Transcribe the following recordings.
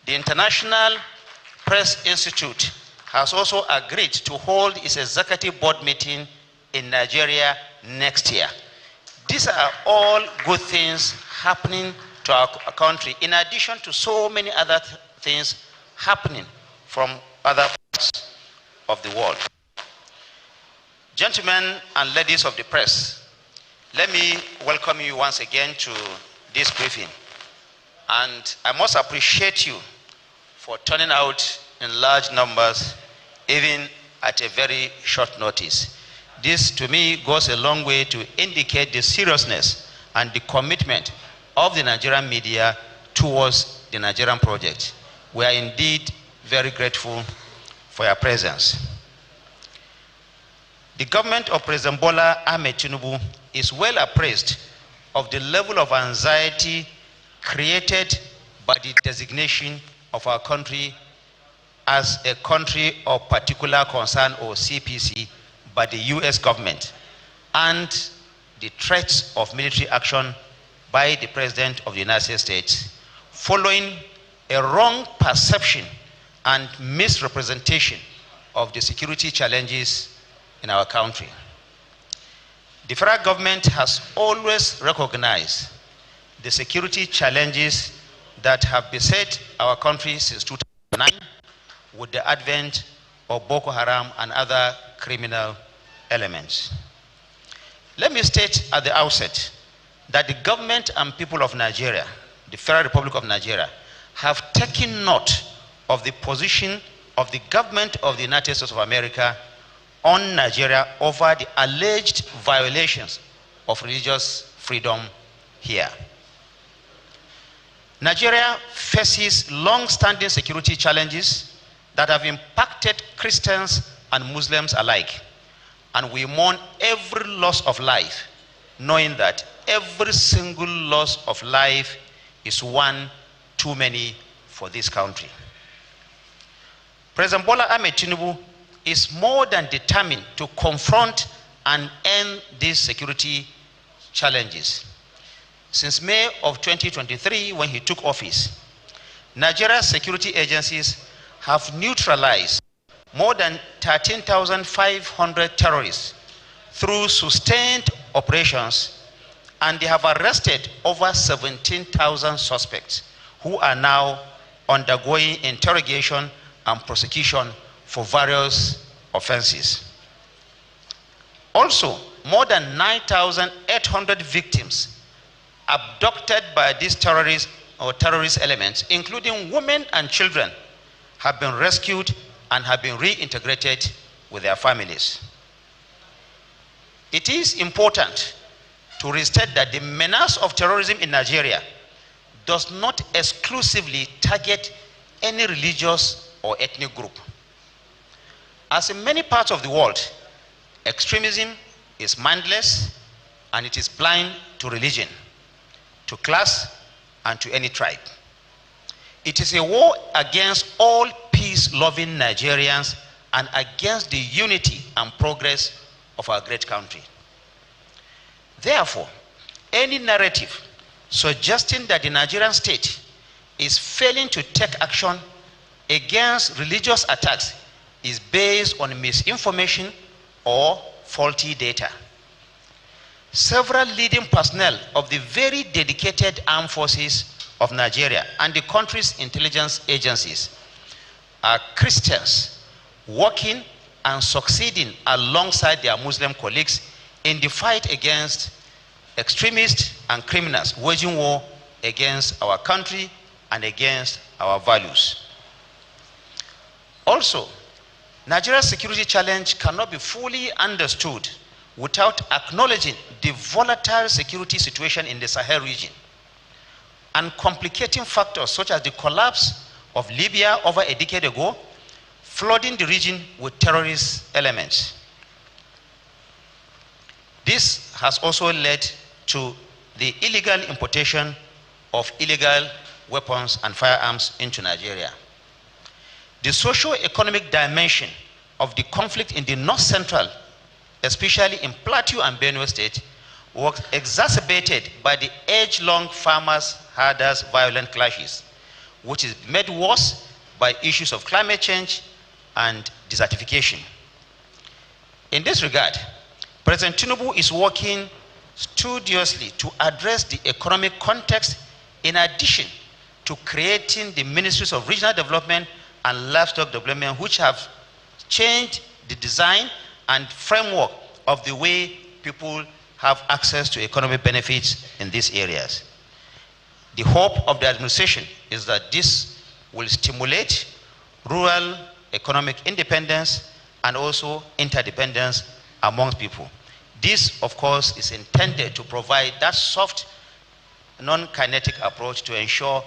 The International Press Institute has also agreed to hold its executive board meeting in Nigeria next year. These are all good things happening to our country, in addition to so many other things happening from other parts of the world. Gentlemen and ladies of the press, let me welcome you once again to this briefing. And I must appreciate you for turning out in large numbers, even at a very short notice. This, to me, goes a long way to indicate the seriousness and the commitment of the Nigerian media towards the Nigerian project. We are indeed very grateful for your presence. The government of President Bola Ahmed Tinubu is well appraised of the level of anxiety created by the designation of our country as a country of particular concern, or CPC, by the US government, and the threats of military action by the President of the United States, following a wrong perception and misrepresentation of the security challenges in our country. The federal government has always recognized the security challenges that have beset our country since 2009 with the advent of Boko Haram and other criminal elements. Let me state at the outset that the government and people of Nigeria, the Federal Republic of Nigeria, have taken note of the position of the government of the United States of America on Nigeria over the alleged violations of religious freedom here. Nigeria faces long-standing security challenges that have impacted Christians and Muslims alike, and we mourn every loss of life, knowing that every single loss of life is one too many for this country. President Bola Ahmed Tinubu is more than determined to confront and end these security challenges. Since May of 2023, when he took office, Nigeria's security agencies have neutralized more than 13,500 terrorists through sustained operations, and they have arrested over 17,000 suspects who are now undergoing interrogation and prosecution for various offenses. Also, more than 9,800 victims abducted by these terrorist elements, including women and children, have been rescued and have been reintegrated with their families. It is important to restate that the menace of terrorism in Nigeria does not exclusively target any religious or ethnic group. As in many parts of the world, extremism is mindless and it is blind to religion, to class, and to any tribe. It is a war against all peace-loving Nigerians and against the unity and progress of our great country. Therefore, any narrative suggesting that the Nigerian state is failing to take action against religious attacks is based on misinformation or faulty data. Several leading personnel of the very dedicated armed forces of Nigeria and the country's intelligence agencies are Christians working and succeeding alongside their Muslim colleagues in the fight against extremists and criminals waging war against our country and against our values. Also, Nigeria's security challenge cannot be fully understood without acknowledging the volatile security situation in the Sahel region and complicating factors such as the collapse of Libya over a decade ago, flooding the region with terrorist elements. This has also led to the illegal importation of illegal weapons and firearms into Nigeria. The socio-economic dimension of the conflict in the North Central, especially in Plateau and Benue State, was exacerbated by the age-long farmers-herders violent clashes, which is made worse by issues of climate change and desertification. In this regard, President Tinubu is working studiously to address the economic context in addition to creating the Ministries of Regional Development and Livestock Development, which have changed the design and framework of the way people have access to economic benefits in these areas. The hope of the administration is that this will stimulate rural economic independence and also interdependence amongst people. This, of course, is intended to provide that soft, non-kinetic approach to ensure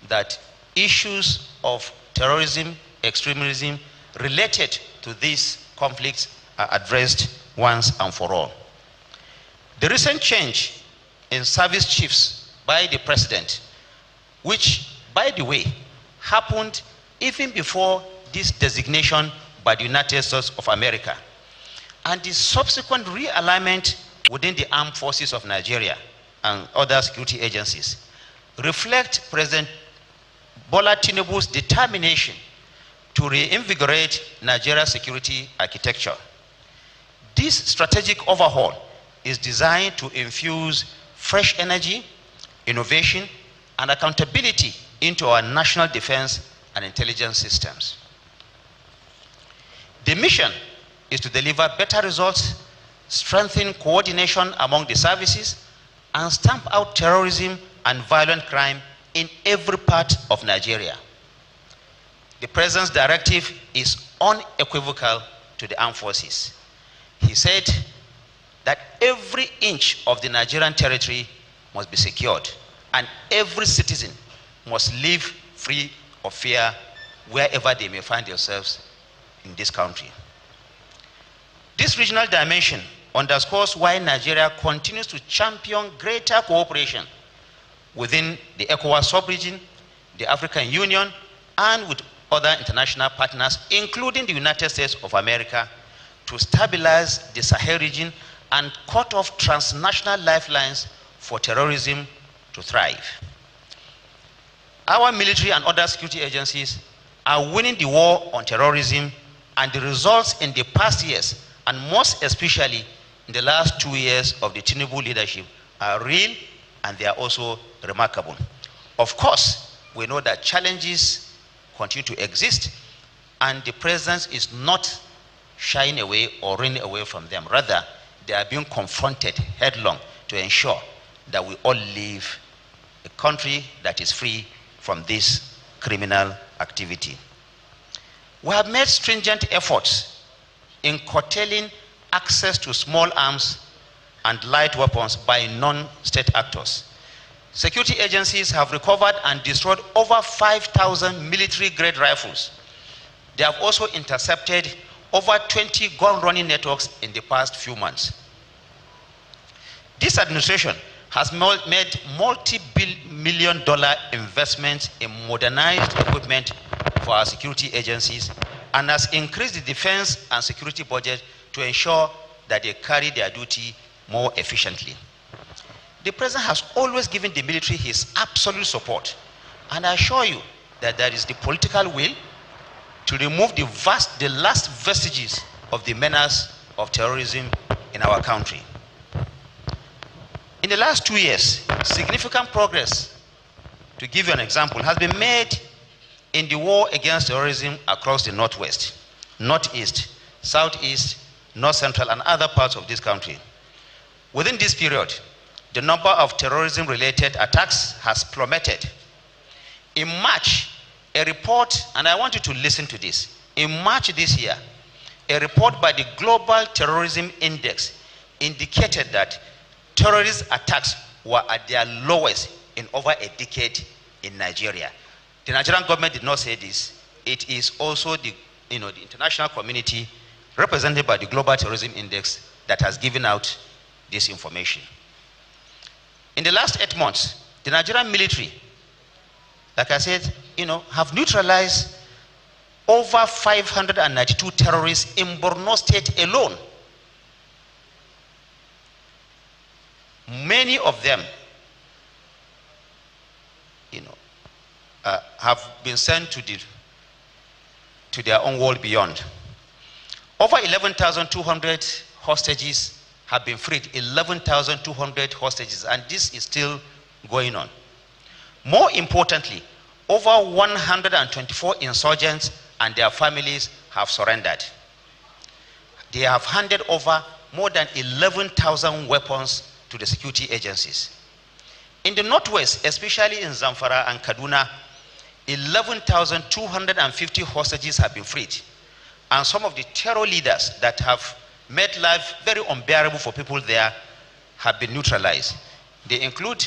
that issues of terrorism, extremism related to these conflicts are addressed once and for all. The recent change in service chiefs by the president, which, by the way, happened even before this designation by the United States of America, and the subsequent realignment within the armed forces of Nigeria and other security agencies, reflect President Bola Tinubu's determination to reinvigorate Nigeria's security architecture. This strategic overhaul is designed to infuse fresh energy, innovation, and accountability into our national defense and intelligence systems. The mission is to deliver better results, strengthen coordination among the services, and stamp out terrorism and violent crime in every part of Nigeria. The President's directive is unequivocal to the armed forces. He said that every inch of the Nigerian territory must be secured, and every citizen must live free of fear wherever they may find themselves in this country. This regional dimension underscores why Nigeria continues to champion greater cooperation within the ECOWAS sub-region, the African Union, and with other international partners, including the United States of America, to stabilize the Sahel region and cut off transnational lifelines for terrorism to thrive. Our military and other security agencies are winning the war on terrorism, and the results in the past years, and most especially in the last 2 years of the Tinubu leadership, are real, and they are also remarkable. Of course, we know that challenges continue to exist, and the President is not shying away or running away from them. Rather, they are being confronted headlong to ensure that we all live a country that is free from this criminal activity. We have made stringent efforts in curtailing access to small arms and light weapons by non-state actors. Security agencies have recovered and destroyed over 5,000 military-grade rifles. They have also intercepted over 20 gun-running networks in the past few months. This administration has made multi-million-dollar investments in modernized equipment for our security agencies and has increased the defense and security budget to ensure that they carry their duty more efficiently. The President has always given the military his absolute support, and I assure you that there is the political will to remove the last vestiges of the menace of terrorism in our country. In the last 2 years, significant progress, to give you an example, has been made in the war against terrorism across the Northwest, Northeast, Southeast, North Central, and other parts of this country. Within this period, the number of terrorism-related attacks has plummeted. In March, a report, and I want you to listen to this. In March this year, a report by the Global Terrorism Index indicated that terrorist attacks were at their lowest in over a decade in Nigeria. The Nigerian government did not say this. It is also the international community represented by the Global Terrorism Index that has given out this information. In the last 8 months, the Nigerian military, like I said, have neutralized over 592 terrorists in Borno State alone. Many of them, have been sent to their own world beyond. Over 11,200 hostages have been freed, 11,200 hostages, and this is still going on. More importantly, over 124 insurgents and their families have surrendered. They have handed over more than 11,000 weapons to the security agencies. In the Northwest, especially in Zamfara and Kaduna, 11,250 hostages have been freed. And some of the terror leaders that have made life very unbearable for people there have been neutralized. They include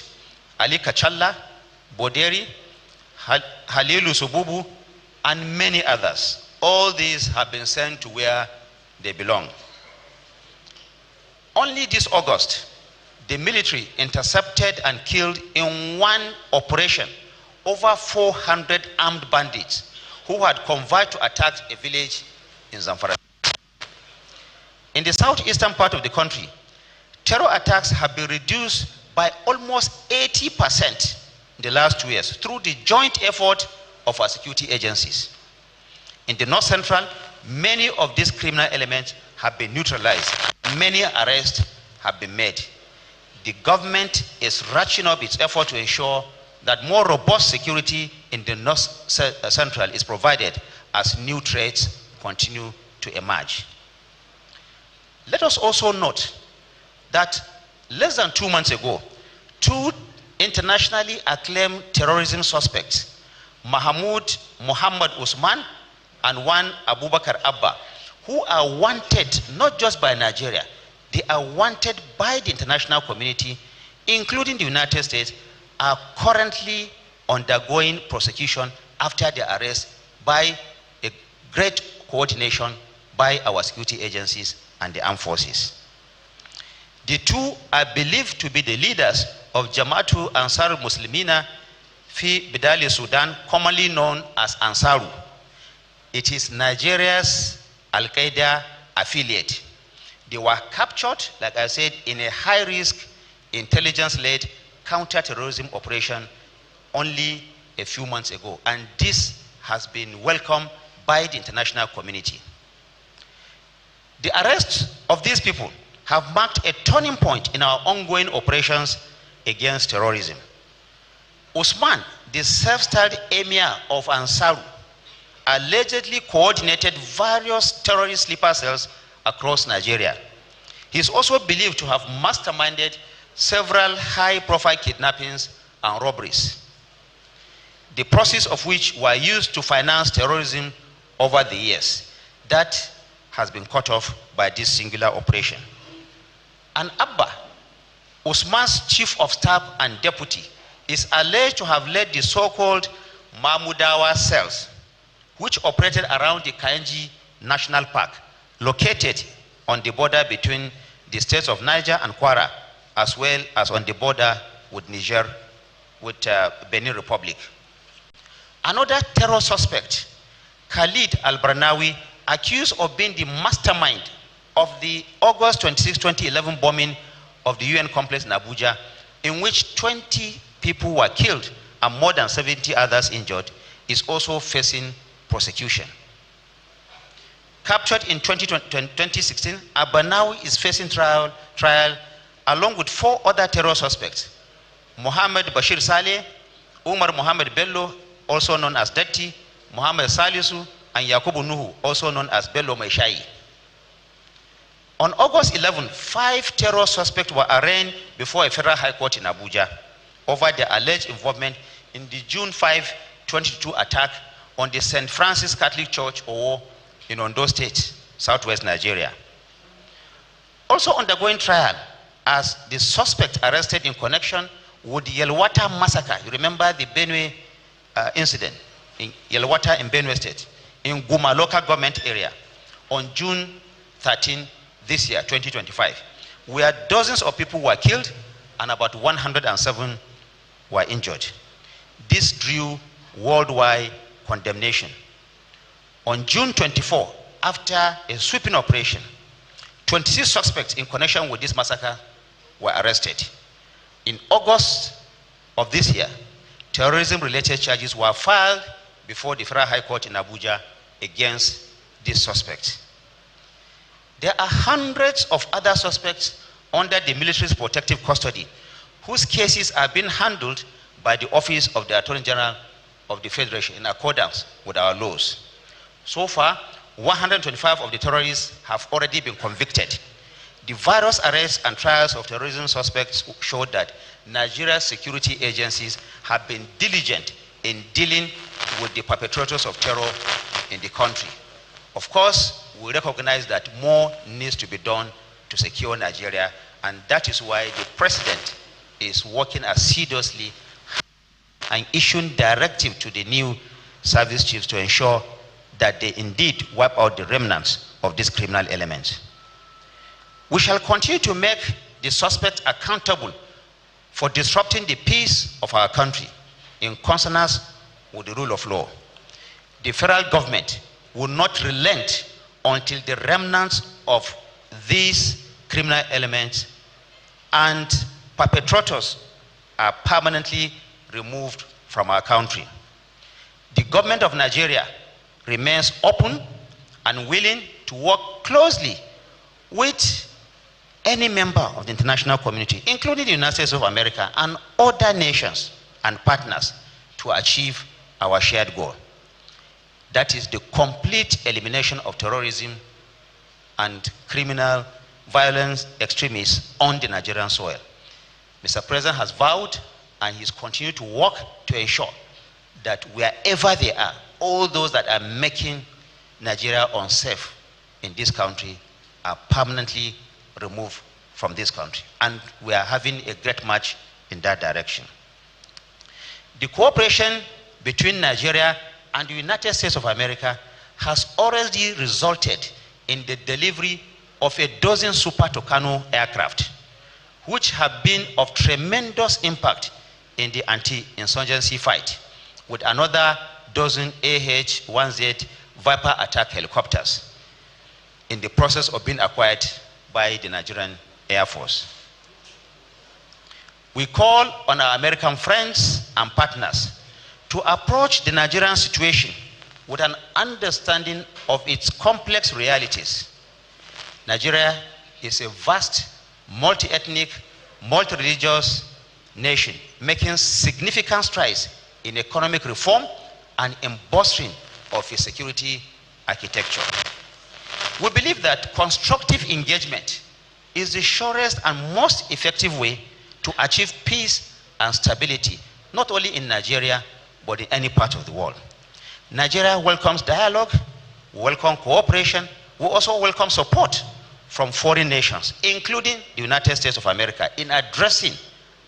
Ali Kachalla, Boderi, Halilu Sububu, and many others. All these have been sent to where they belong. Only this August, the military intercepted and killed in one operation over 400 armed bandits who had conveyed to attack a village in Zamfara. In the southeastern part of the country, terror attacks have been reduced by almost 80% in the last 2 years through the joint effort of our security agencies. In the north central, many of these criminal elements have been neutralized. Many arrests have been made. The government is ratcheting up its effort to ensure that more robust security in the north central is provided as new threats continue to emerge. Let us also note that less than 2 months ago, 2 internationally acclaimed terrorism suspects, Mahmoud Muhammad Usman and one Abubakar Abba, who are wanted not just by Nigeria, they are wanted by the international community, including the United States, are currently undergoing prosecution after their arrest by a great coordination by our security agencies and the armed forces. The 2 are believed to be the leaders of Jama'atu Ansar Muslimina fi Bidali Sudan, commonly known as Ansaru. It is Nigeria's Al-Qaeda affiliate. They were captured, like I said, in a high-risk, intelligence-led counter-terrorism operation only a few months ago, and this has been welcomed by the international community. The arrest of these people have marked a turning point in our ongoing operations against terrorism. Usman, the self-styled emir of Ansaru, allegedly coordinated various terrorist sleeper cells across Nigeria. He is also believed to have masterminded several high-profile kidnappings and robberies, the proceeds of which were used to finance terrorism over the years. That has been cut off by this singular operation. And Abba, Usman's chief of staff and deputy, is alleged to have led the so-called Mahmudawa cells, which operated around the Kainji National Park, located on the border between the states of Niger and Kwara, as well as on the border with Niger, with Benin Republic. Another terror suspect, Khalid Al-Barnawi, accused of being the mastermind of the August 26, 2011 bombing of the UN complex in Abuja, in which 20 people were killed and more than 70 others injured, is also facing prosecution. Captured in 2016, Al-Barnawi is facing trial along with 4 other terror suspects, Mohammed Bashir Saleh, Umar Mohammed Bello, also known as Detti, Mohammed Salisu, and Yakubu Nuhu, also known as Bello Maishai. On August 11, 5 terror suspects were arraigned before a federal high court in Abuja over their alleged involvement in the June 5, 2022 attack on the St. Francis Catholic Church, Owo, in Ondo State, southwest Nigeria. Also undergoing trial as the suspect arrested in connection with the Yelwata massacre. You remember the Benue incident in Yelwata in Benue State, in Guma local government area, on June 13 this year, 2025, where dozens of people were killed and about 107 were injured. This drew worldwide condemnation. On June 24, after a sweeping operation, 26 suspects in connection with this massacre were arrested. In August of this year, terrorism-related charges were filed before the Federal High Court in Abuja against this suspect. There are hundreds of other suspects under the military's protective custody whose cases are being handled by the Office of the Attorney General of the Federation in accordance with our laws. So far, 125 of the terrorists have already been convicted. The various arrests and trials of terrorism suspects showed that Nigeria's security agencies have been diligent in dealing with the perpetrators of terror in the country. Of course, we recognize that more needs to be done to secure Nigeria, and that is why the President is working assiduously and issuing directive to the new service chiefs to ensure that they indeed wipe out the remnants of these criminal elements. We shall continue to make the suspect accountable for disrupting the peace of our country in consonance with the rule of law. The federal government will not relent until the remnants of these criminal elements and perpetrators are permanently removed from our country. The government of Nigeria remains open and willing to work closely with any member of the international community, including the United States of America and other nations and partners, to achieve our shared goal. That is the complete elimination of terrorism and criminal violence extremists on the Nigerian soil. Mr. President has vowed and he's continued to work to ensure that wherever they are, all those that are making Nigeria unsafe in this country are permanently removed from this country. And we are having a great march in that direction. The cooperation between Nigeria and the United States of America has already resulted in the delivery of a dozen Super Tucano aircraft, which have been of tremendous impact in the anti-insurgency fight, with another dozen AH-1Z Viper attack helicopters in the process of being acquired by the Nigerian Air Force. We call on our American friends and partners to approach the Nigerian situation with an understanding of its complex realities. Nigeria is a vast, multi-ethnic, multi-religious nation making significant strides in economic reform and in bolstering of a security architecture. We believe that constructive engagement is the surest and most effective way to achieve peace and stability, not only in Nigeria, but in any part of the world. Nigeria welcomes dialogue, we welcome cooperation, we also welcome support from foreign nations, including the United States of America, in addressing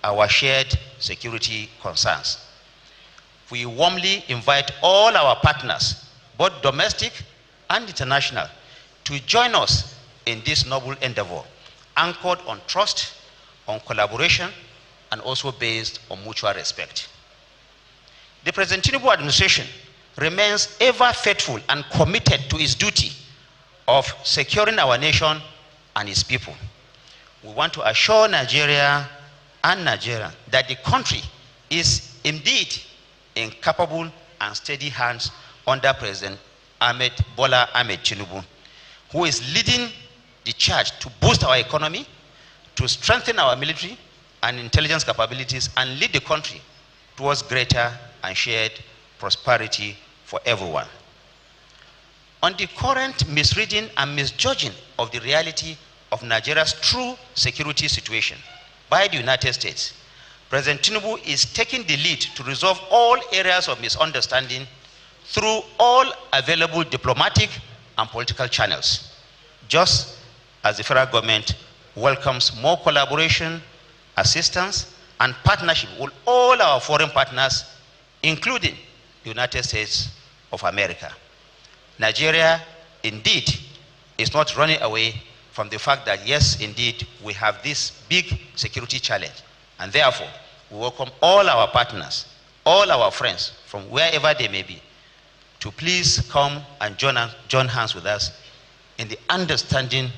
our shared security concerns. We warmly invite all our partners, both domestic and international, to join us in this noble endeavor, anchored on trust, on collaboration, and also based on mutual respect. The President Tinubu administration remains ever faithful and committed to its duty of securing our nation and its people. We want to assure Nigeria and Nigeria that the country is indeed in capable and steady hands under President Bola Ahmed Tinubu, who is leading the charge to boost our economy, to strengthen our military and intelligence capabilities, and lead the country towards greater and shared prosperity for everyone. On the current misreading and misjudging of the reality of Nigeria's true security situation by the United States, President Tinubu is taking the lead to resolve all areas of misunderstanding through all available diplomatic and political channels, just as the federal government welcomes more collaboration, assistance, and partnership with all our foreign partners, including the United States of America. Nigeria, indeed, is not running away from the fact that, yes, indeed, we have this big security challenge. And therefore, we welcome all our partners, all our friends, from wherever they may be, to please come and join hands with us in the understanding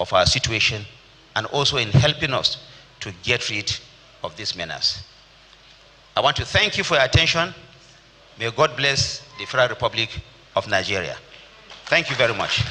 of our situation and also in helping us to get rid of this menace. I want to thank you for your attention. May God bless the Federal Republic of Nigeria. Thank you very much.